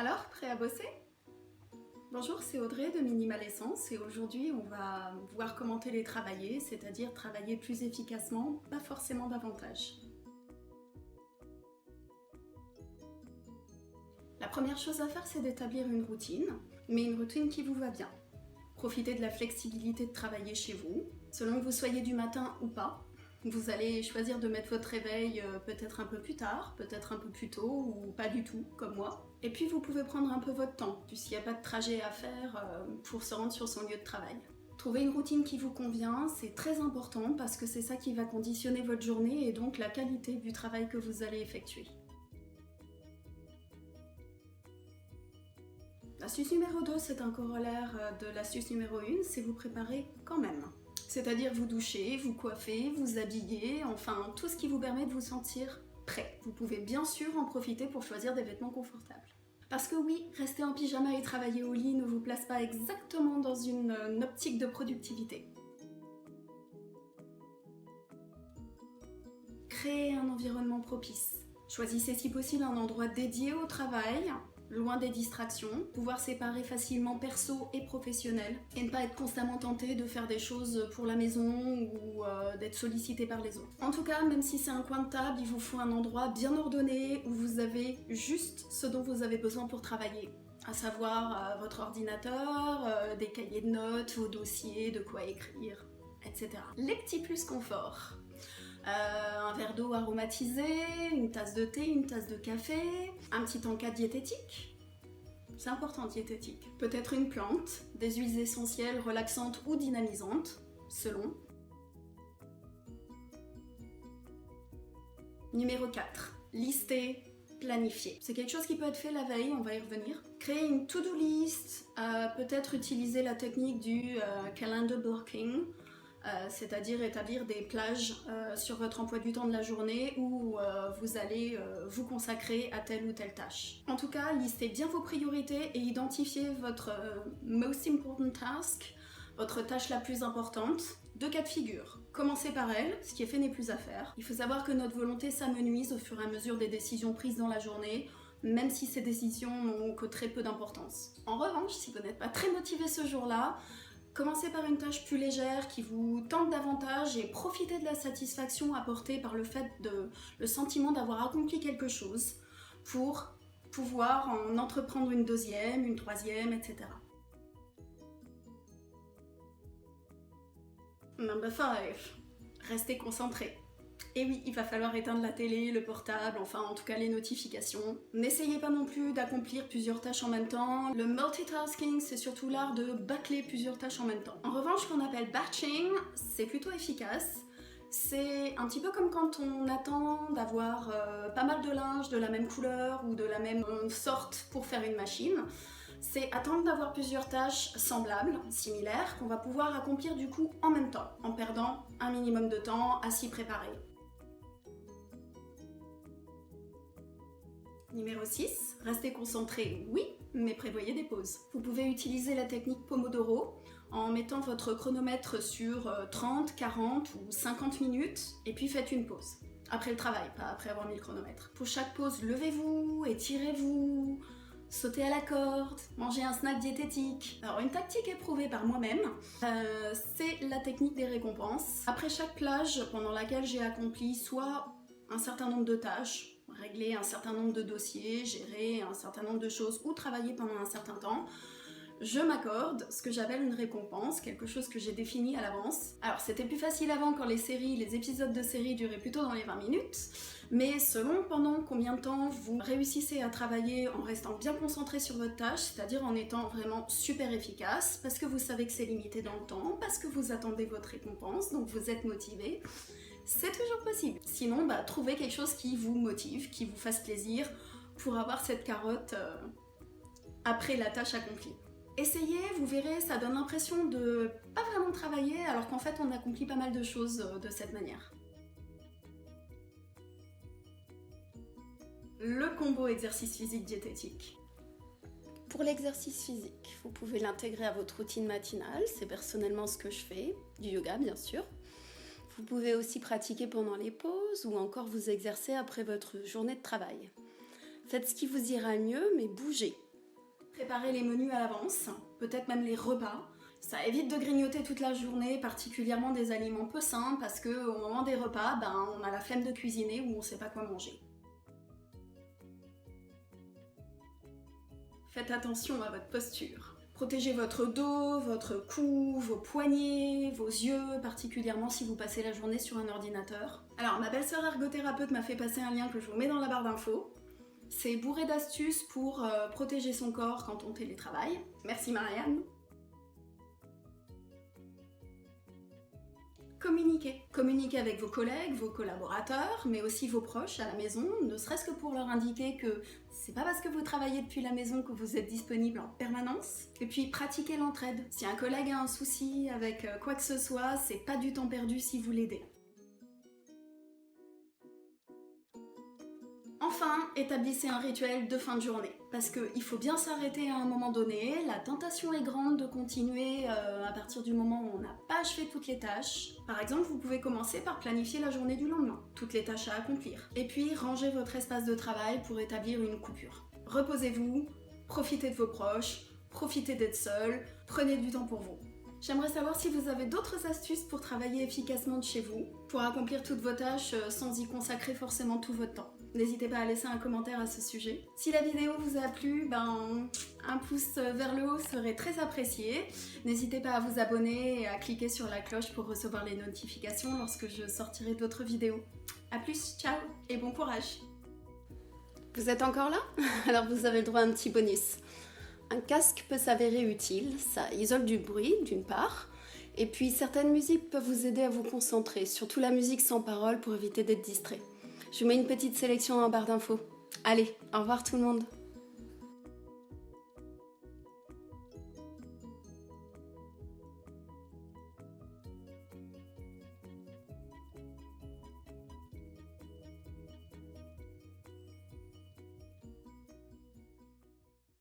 Alors, prêt à bosser? Bonjour, c'est Audrey de Minimal Essence et aujourd'hui on va voir comment télétravailler, c'est-à-dire travailler plus efficacement, pas forcément davantage. La première chose à faire, c'est d'établir une routine, mais une routine qui vous va bien. Profitez de la flexibilité de travailler chez vous, selon que vous soyez du matin ou pas. Vous allez choisir de mettre votre réveil peut-être un peu plus tard, peut-être un peu plus tôt ou pas du tout, comme moi. Et puis vous pouvez prendre un peu votre temps, puisqu'il n'y a pas de trajet à faire pour se rendre sur son lieu de travail. Trouver une routine qui vous convient, c'est très important parce que c'est ça qui va conditionner votre journée et donc la qualité du travail que vous allez effectuer. L'astuce numéro 2, c'est un corollaire de l'astuce numéro 1, c'est vous préparer quand même. C'est-à-dire vous doucher, vous coiffer, vous habiller, enfin tout ce qui vous permet de vous sentir prêt. Vous pouvez bien sûr en profiter pour choisir des vêtements confortables. Parce que oui, rester en pyjama et travailler au lit ne vous place pas exactement dans une optique de productivité. Créez un environnement propice. Choisissez si possible un endroit dédié au travail, loin des distractions, pouvoir séparer facilement perso et professionnel et ne pas être constamment tenté de faire des choses pour la maison ou d'être sollicité par les autres. En tout cas, même si c'est un coin de table, il vous faut un endroit bien ordonné où vous avez juste ce dont vous avez besoin pour travailler. À savoir votre ordinateur, des cahiers de notes, vos dossiers, de quoi écrire, etc. Les petits plus confort. Un verre d'eau aromatisé, une tasse de thé, une tasse de café, un petit encas diététique. C'est important, diététique. Peut-être une plante, des huiles essentielles relaxantes ou dynamisantes, selon. Numéro 4. Lister, planifier. C'est quelque chose qui peut être fait la veille, on va y revenir. Créer une to-do list, peut-être utiliser la technique du calendar blocking, c'est-à-dire établir des plages sur votre emploi du temps de la journée où vous allez vous consacrer à telle ou telle tâche. En tout cas, listez bien vos priorités et identifiez votre most important task, votre tâche la plus importante. Deux cas de figure. Commencez par elle, ce qui est fait n'est plus à faire. Il faut savoir que notre volonté s'amenuise au fur et à mesure des décisions prises dans la journée, même si ces décisions n'ont que très peu d'importance. En revanche, si vous n'êtes pas très motivé ce jour-là, commencez par une tâche plus légère qui vous tente davantage et profitez de la satisfaction apportée par le sentiment d'avoir accompli quelque chose pour pouvoir en entreprendre une deuxième, une troisième, etc. Number 5. Restez concentré. Et oui, il va falloir éteindre la télé, le portable, enfin en tout cas les notifications. N'essayez pas non plus d'accomplir plusieurs tâches en même temps. Le multitasking, c'est surtout l'art de bâcler plusieurs tâches en même temps. En revanche, ce qu'on appelle batching, c'est plutôt efficace. C'est un petit peu comme quand on attend d'avoir pas mal de linge de la même couleur ou de la même sorte pour faire une machine. C'est attendre d'avoir plusieurs tâches semblables, similaires, qu'on va pouvoir accomplir du coup en même temps, en perdant un minimum de temps à s'y préparer. Numéro 6, restez concentré, oui, mais prévoyez des pauses. Vous pouvez utiliser la technique Pomodoro en mettant votre chronomètre sur 30, 40 ou 50 minutes et puis faites une pause. Après le travail, pas après avoir mis le chronomètre. Pour chaque pause, levez-vous, étirez-vous, sautez à la corde, mangez un snack diététique. Alors une tactique éprouvée par moi-même, c'est la technique des récompenses. Après chaque plage pendant laquelle j'ai accompli soit un certain nombre de tâches, régler un certain nombre de dossiers, gérer un certain nombre de choses ou travailler pendant un certain temps, je m'accorde ce que j'appelle une récompense, quelque chose que j'ai défini à l'avance. Alors c'était plus facile avant quand les épisodes de série duraient plutôt dans les 20 minutes, mais selon pendant combien de temps vous réussissez à travailler en restant bien concentré sur votre tâche, c'est-à-dire en étant vraiment super efficace, parce que vous savez que c'est limité dans le temps, parce que vous attendez votre récompense, donc vous êtes motivé, c'est toujours possible. Sinon, trouvez quelque chose qui vous motive, qui vous fasse plaisir pour avoir cette carotte après la tâche accomplie. Essayez, vous verrez, ça donne l'impression de pas vraiment travailler alors qu'en fait on accomplit pas mal de choses de cette manière. Le combo exercice physique diététique. Pour l'exercice physique, vous pouvez l'intégrer à votre routine matinale, c'est personnellement ce que je fais, du yoga bien sûr. Vous pouvez aussi pratiquer pendant les pauses ou encore vous exercer après votre journée de travail. Faites ce qui vous ira le mieux, mais bougez. Préparez les menus à l'avance, peut-être même les repas. Ça évite de grignoter toute la journée, particulièrement des aliments peu sains, parce qu'au moment des repas, on a la flemme de cuisiner ou on sait pas quoi manger. Faites attention à votre posture. Protégez votre dos, votre cou, vos poignets, vos yeux, particulièrement si vous passez la journée sur un ordinateur. Alors, ma belle-sœur ergothérapeute m'a fait passer un lien que je vous mets dans la barre d'infos. C'est bourré d'astuces pour protéger son corps quand on télétravaille. Merci Marianne. Communiquez. Communiquez avec vos collègues, vos collaborateurs, mais aussi vos proches à la maison, ne serait-ce que pour leur indiquer que c'est pas parce que vous travaillez depuis la maison que vous êtes disponible en permanence. Et puis pratiquez l'entraide. Si un collègue a un souci avec quoi que ce soit, c'est pas du temps perdu si vous l'aidez. Enfin, établissez un rituel de fin de journée, parce qu'il faut bien s'arrêter à un moment donné, la tentation est grande de continuer à partir du moment où on n'a pas achevé toutes les tâches. Par exemple, vous pouvez commencer par planifier la journée du lendemain, toutes les tâches à accomplir, et puis ranger votre espace de travail pour établir une coupure. Reposez-vous, profitez de vos proches, profitez d'être seul, prenez du temps pour vous. J'aimerais savoir si vous avez d'autres astuces pour travailler efficacement de chez vous, pour accomplir toutes vos tâches sans y consacrer forcément tout votre temps. N'hésitez pas à laisser un commentaire à ce sujet. Si la vidéo vous a plu, un pouce vers le haut serait très apprécié. N'hésitez pas à vous abonner et à cliquer sur la cloche pour recevoir les notifications lorsque je sortirai d'autres vidéos. A plus, ciao et bon courage. Vous êtes encore là? Alors vous avez le droit à un petit bonus. Un casque peut s'avérer utile, ça isole du bruit d'une part, et puis certaines musiques peuvent vous aider à vous concentrer, surtout la musique sans parole pour éviter d'être distrait. Je vous mets une petite sélection en barre d'infos. Allez, au revoir tout le monde.